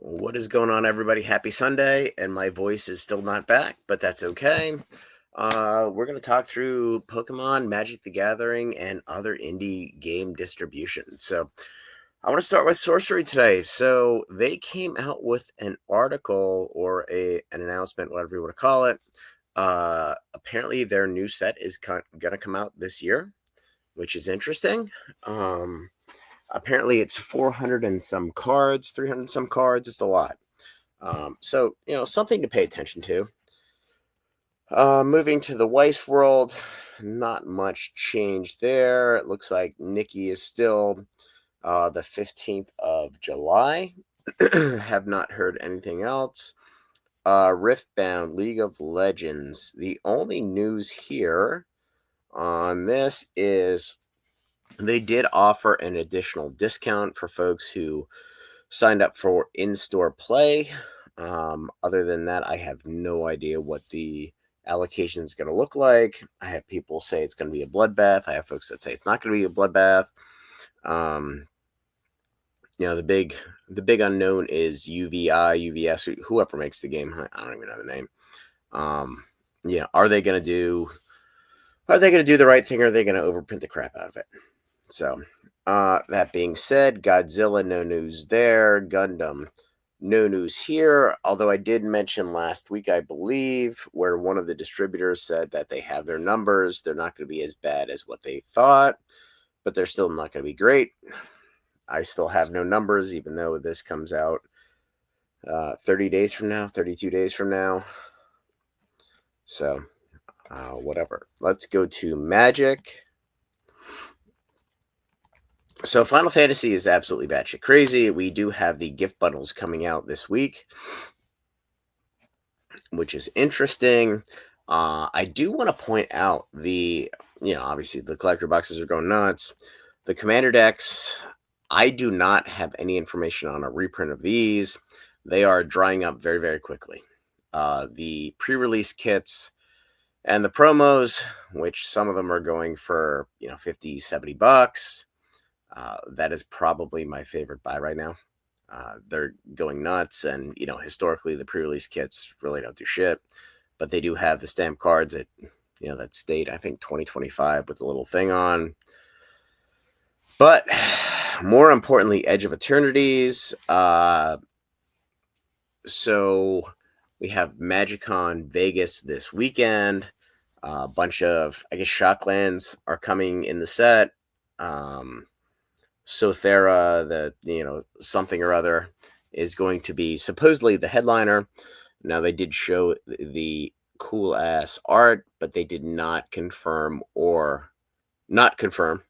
What is going on, everybody? Happy Sunday, and my voice is still not back, but that's okay. We're going to talk through Pokemon, Magic the Gathering, and other indie game distribution. So, I want to start with Sorcery today. So, they came out with an article or an announcement, whatever you want to call it. Apparently, their new set is going to come out this year, which is interesting. Apparently, it's 400 and some cards, 300 and some cards. It's a lot. So, something to pay attention to. Moving to the Weiss world, not much change there. It looks like Nikki is still the 15th of July. Have not heard anything else. Riftbound, League of Legends. The only news here on this is they did offer an additional discount for folks who signed up for in-store play. Other than that, I have no idea what the allocation is going to look like. I have people say it's going to be a bloodbath. I have folks that say it's not going to be a bloodbath. The big unknown is UVI, UVS, whoever makes the game. I don't even know the name. Are they going to do the right thing, or are they going to overprint the crap out of it? So, that being said, Godzilla, no news there. Gundam, no news here, although I did mention last week, I believe, where one of the distributors said that they have their numbers. They're not going to be as bad as what they thought, but they're still not going to be great. I still have no numbers, even though this comes out 30 days from now, 32 days from now. So, whatever. Let's go to Magic. So Final Fantasy is absolutely batshit crazy. We do have the gift bundles coming out this week, which is interesting. I do want to point out obviously the collector boxes are going nuts. The commander decks, I do not have any information on a reprint of these. They are drying up very, very quickly. The pre-release kits and the promos, which some of them are going for, $50, $70. That is probably my favorite buy right now. They're going nuts, and historically the pre-release kits really don't do shit, but they do have the stamp cards that that state, I think, 2025 with a little thing on. But more importantly, Edge of Eternities. So we have MagicCon Vegas this weekend. A bunch of, I guess, Shocklands are coming in the set. Sothera, something or other, is going to be supposedly the headliner. Now, they did show the cool ass art, but they did not confirm or not confirm,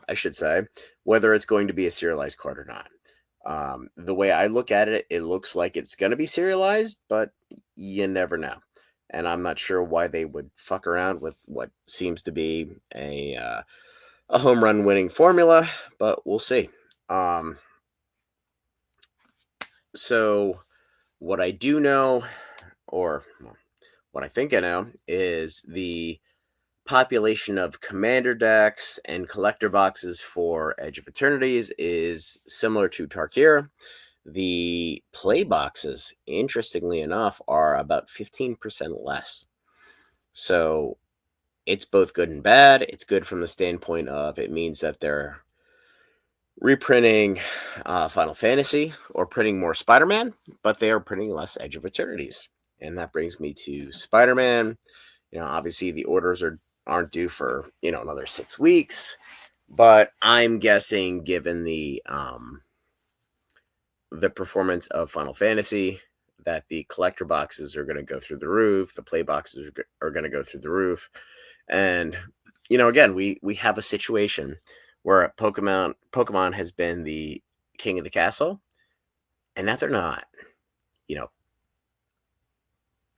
I should say, whether it's going to be a serialized card or not. The way I look at it, it looks like it's going to be serialized, but you never know. And I'm not sure why they would fuck around with what seems to be a home run winning formula, but we'll see. So what I do know, or what I think I know, is the population of commander decks and collector boxes for Edge of Eternities is similar to Tarkir. The play boxes, interestingly enough, are about 15% less. So it's both good and bad. It's good from the standpoint of it means that they're reprinting Final Fantasy or printing more Spider-Man, but they are printing less Edge of Eternities. And that brings me to Spider-Man. Obviously the orders aren't due for, another 6 weeks, but I'm guessing, given the performance of Final Fantasy, that the collector boxes are going to go through the roof. The play boxes are going to go through the roof. And, again, we have a situation where Pokemon has been the king of the castle, and now they're not.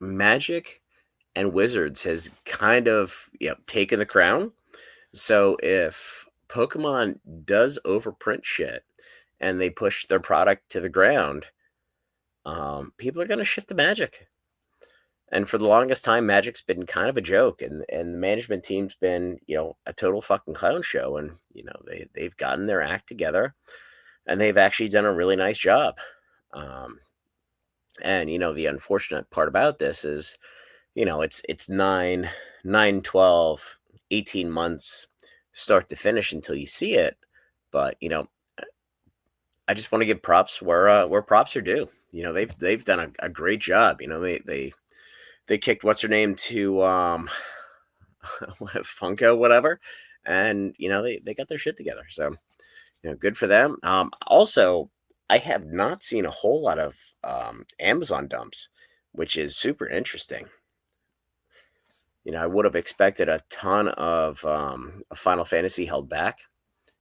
Magic and Wizards has kind of taken the crown. So if Pokemon does overprint shit and they push their product to the ground, people are going to shift to Magic. And for the longest time, Magic's been kind of a joke, and the management team's been, a total fucking clown show. And, they've gotten their act together. and they've actually done a really nice job. Um, and the unfortunate part about this is, it's 9, 12, 18 months start to finish until you see it. But I just want to give props where props are due. They've done a great job. They kicked what's her name to Funko, whatever, and they got their shit together. So good for them. Also, I have not seen a whole lot of Amazon dumps, which is super interesting. I would have expected a ton of Final Fantasy held back,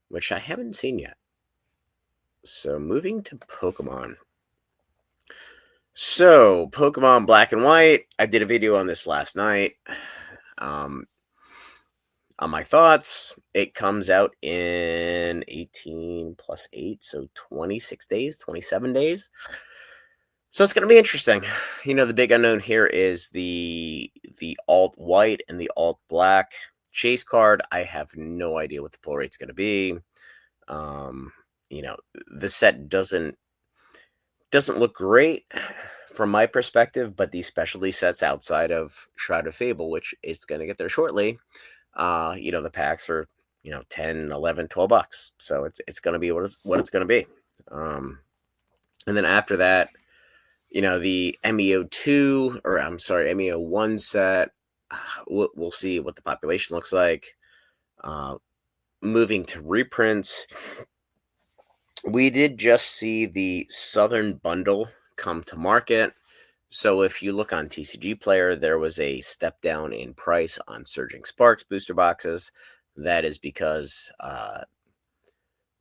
which I haven't seen yet. So moving to Pokemon. So Pokemon Black and White. I did a video on this last night. Um, on my thoughts, it comes out in 18 plus 8, so 26 days, 27 days. So it's going to be interesting. The big unknown here is the alt white and the alt black chase card. I have no idea what the pull rate's going to be. Um, the set doesn't look great from my perspective, but these specialty sets outside of Shroud of Fable, which it's going to get there shortly, the packs are 10, 11, $12. So it's going to be what it's going to be. And then after that, the MEO2, or I'm sorry, MEO1 set, we'll see what the population looks like. Moving to reprints, we did just see the Southern Bundle come to market. So if you look on TCG Player, there was a step down in price on Surging Sparks booster boxes. That is because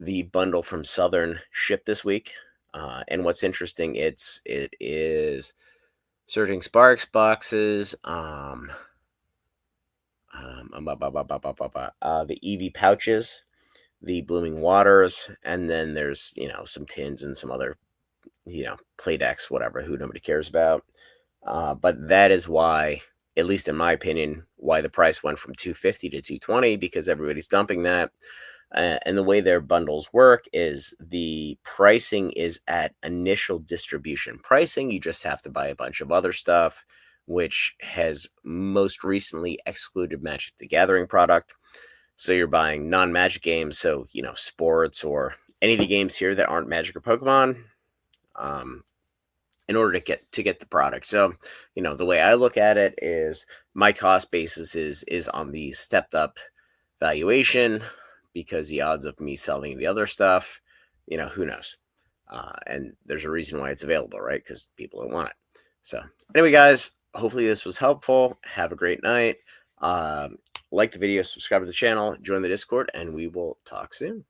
the bundle from Southern shipped this week. And what's interesting, it is Surging Sparks boxes, the EV pouches, the Blooming Waters, and then there's some tins and some other play decks, whatever, who nobody cares about. But that is why, at least in my opinion, why the price went from 250 to 220, because everybody's dumping that. And the way their bundles work is the pricing is at initial distribution pricing. You just have to buy a bunch of other stuff, which has most recently excluded Magic the Gathering product. So you're buying non-Magic games, so sports or any of the games here that aren't Magic or Pokemon, in order to get the product. So the way I look at it is my cost basis is on the stepped up valuation, because the odds of me selling the other stuff, who knows? And there's a reason why it's available, right? Because people don't want it. So anyway, guys, hopefully this was helpful. Have a great night. Like the video, subscribe to the channel, join the Discord, and we will talk soon.